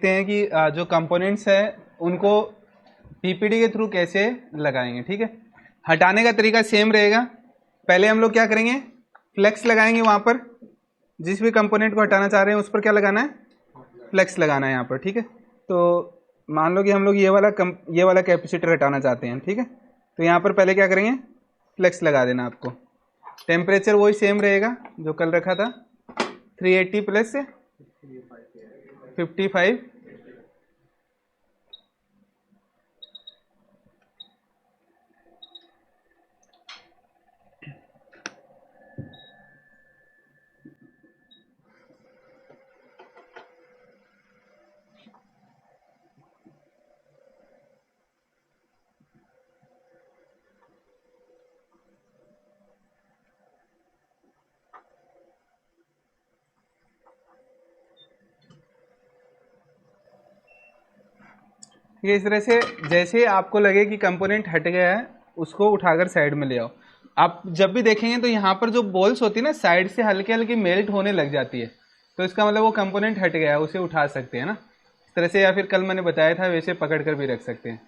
हैं कि जो कंपोनेंट्स है उनको पीपीटी के थ्रू कैसे लगाएंगे। ठीक है, हटाने का तरीका सेम रहेगा। पहले हम लोग क्या करेंगे, फ्लेक्स लगाएंगे। वहां पर जिस भी कंपोनेंट को हटाना चाह रहे हैं उस पर क्या लगाना है, फ्लेक्स लगाना है यहाँ पर। ठीक है, तो मान लो कि हम लोग ये वाला कैपेसिटर हटाना चाहते हैं। ठीक है, तो यहाँ पर पहले क्या करेंगे, फ्लेक्स लगा देना आपको। टेम्परेचर वही सेम रहेगा जो कल रखा था, 380 प्लस 55। ठीक है, इस तरह से जैसे आपको लगे कि कंपोनेंट हट गया है उसको उठाकर साइड में ले आओ। आप जब भी देखेंगे तो यहाँ पर जो बॉल्स होती है ना, साइड से हल्की हल्की मेल्ट होने लग जाती है, तो इसका मतलब वो कंपोनेंट हट गया है, उसे उठा सकते हैं ना इस तरह से, या फिर कल मैंने बताया था वैसे पकड़ कर भी रख सकते हैं।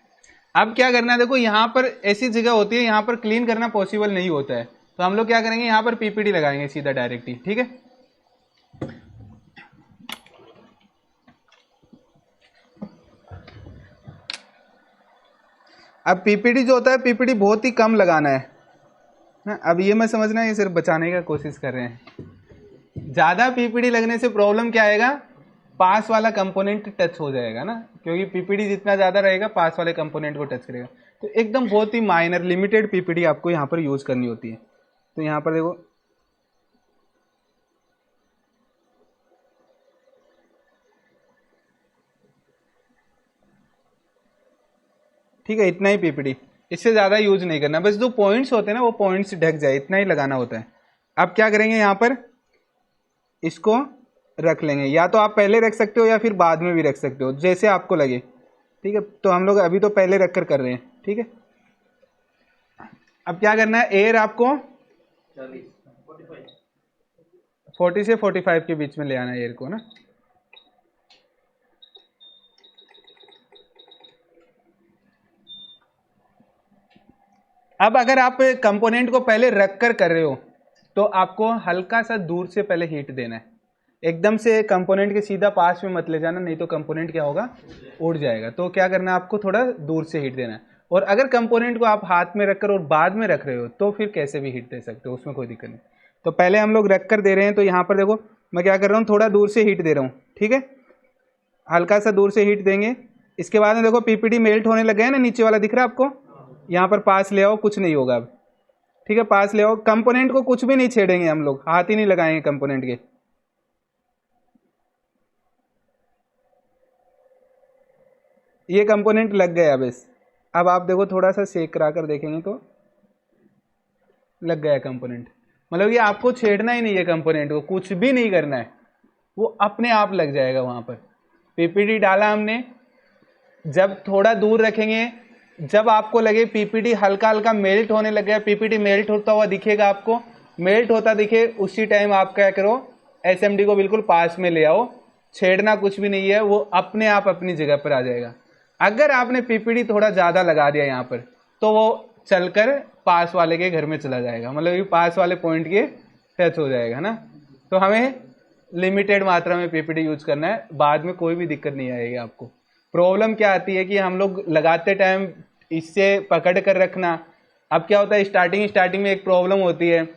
अब क्या करना है, देखो यहाँ पर ऐसी जगह होती है, यहाँ पर क्लीन करना पॉसिबल नहीं होता है, तो हम लोग क्या करेंगे, यहाँ पर पीपीटी लगाएंगे सीधा डायरेक्ट ही। ठीक है, अब पीपीटी जो होता है, पीपीटी बहुत ही कम लगाना है ना। अब ये मैं समझना है ये सिर्फ बचाने का कोशिश कर रहे हैं। ज्यादा पीपीटी लगने से प्रॉब्लम क्या आएगा, पास वाला कंपोनेंट टच हो जाएगा ना, क्योंकि पीपीटी जितना ज्यादा रहेगा पास वाले कंपोनेंट को टच करेगा। तो एकदम बहुत ही माइनर लिमिटेड पीपीटी आपको यहाँ पर यूज करनी होती है। तो यहाँ पर देखो, ठीक है, इतना ही पीपीटी, इससे ज्यादा यूज नहीं करना, बस जो पॉइंट्स होते हैं ना वो पॉइंट्स ढक जाए, इतना ही लगाना होता है। अब क्या करेंगे, यहाँ पर इसको रख लेंगे, या तो आप पहले रख सकते हो या फिर बाद में भी रख सकते हो, जैसे आपको लगे। ठीक है, तो हम लोग अभी तो पहले रखकर कर रहे हैं। ठीक है, अब क्या करना है, एयर आपको 40 से 45 के बीच में ले आना है एयर को ना। अब अगर आप कंपोनेंट को पहले रख कर रहे हो तो आपको हल्का सा दूर से पहले हीट देना है, एकदम से कंपोनेंट के सीधा पास में मत ले जाना, नहीं तो कंपोनेंट क्या होगा, उड़ जाएगा। तो क्या करना है, आपको थोड़ा दूर से हीट देना है। और अगर कंपोनेंट को आप हाथ में रखकर और बाद में रख रहे हो तो फिर कैसे भी हीट दे सकते हो, उसमें कोई दिक्कत नहीं। तो पहले हम लोग रख कर दे रहे हैं, तो यहाँ पर देखो मैं क्या कर रहा हूँ, थोड़ा दूर से हीट दे रहा हूँ। ठीक है, हल्का सा दूर से हीट देंगे। इसके बाद में देखो पीपीटी मेल्ट होने लग गया है ना, नीचे वाला दिख रहा है आपको, यहाँ पर पास ले आओ, कुछ नहीं होगा अब। ठीक है, पास ले आओ, कंपोनेंट को कुछ भी नहीं छेड़ेंगे हम लोग, हाथ ही नहीं लगाएंगे कंपोनेंट के। ये कंपोनेंट लग गया बस। अब आप देखो थोड़ा सा सेक करा कर देखेंगे तो लग गया कंपोनेंट, मतलब ये आपको छेड़ना ही नहीं है, कंपोनेंट को कुछ भी नहीं करना है, वो अपने आप लग जाएगा। वहां पर पीपीटी डाला हमने, जब थोड़ा दूर रखेंगे, जब आपको लगे पीपीटी हल्का हल्का मेल्ट होने लग गया, पीपीटी मेल्ट होता हुआ दिखेगा आपको, मेल्ट होता दिखे, उसी टाइम आप क्या करो, एसएमडी को बिल्कुल पास में ले आओ, छेड़ना कुछ भी नहीं है, वो अपने आप अपनी जगह पर आ जाएगा। अगर आपने पीपीटी थोड़ा ज्यादा लगा दिया यहाँ पर तो वो चलकर पास वाले के घर में चला जाएगा, मतलब ये पास वाले पॉइंट के टच हो जाएगा ना। तो हमें लिमिटेड मात्रा में पीपीटी यूज करना है, बाद में कोई भी दिक्कत नहीं आएगी आपको। प्रॉब्लम क्या आती है कि हम लोग लगाते टाइम इससे पकड़ कर रखना, अब क्या होता है, स्टार्टिंग में एक प्रॉब्लम होती है,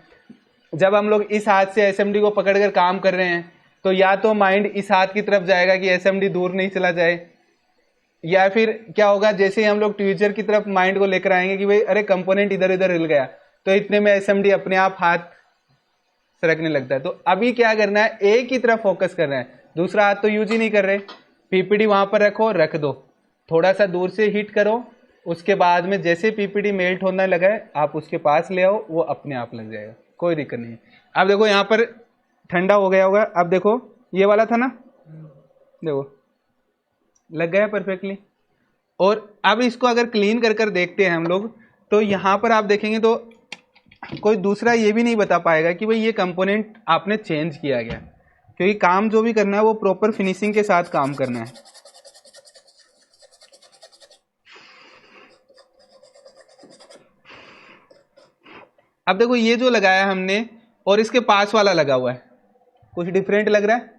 जब हम लोग इस हाथ से एसएमडी को पकड़ कर काम कर रहे हैं तो या तो माइंड इस हाथ की तरफ जाएगा कि एसएमडी दूर नहीं चला जाए, या फिर क्या होगा, जैसे ही हम लोग ट्वीजर की तरफ माइंड को लेकर आएंगे कि भाई अरे कंपोनेंट इधर इधर हिल गया, तो इतने में एसएमडी अपने आप हाथ सरकने लगता है। तो अभी क्या करना है, एक ही तरफ फोकस करना है, दूसरा हाथ तो यूज ही नहीं कर रहे। पीपीटी वहां पर रखो, रख दो, थोड़ा सा दूर से हीट करो, उसके बाद में जैसे पीपीटी मेल्ट होने लगा है आप उसके पास ले आओ, वो अपने आप लग जाएगा, कोई दिक्कत नहीं है। अब देखो यहाँ पर ठंडा हो गया होगा, अब देखो ये वाला था ना, देखो लग गया परफेक्टली। और अब इसको अगर क्लीन कर कर देखते हैं हम लोग, तो यहाँ पर आप देखेंगे तो कोई दूसरा ये भी नहीं बता पाएगा कि भाई ये कंपोनेंट आपने चेंज किया गया, क्योंकि काम जो भी करना है वो प्रॉपर फिनिशिंग के साथ काम करना है। अब देखो ये जो लगाया हमने और इसके पास वाला लगा हुआ है, कुछ डिफरेंट लग रहा है।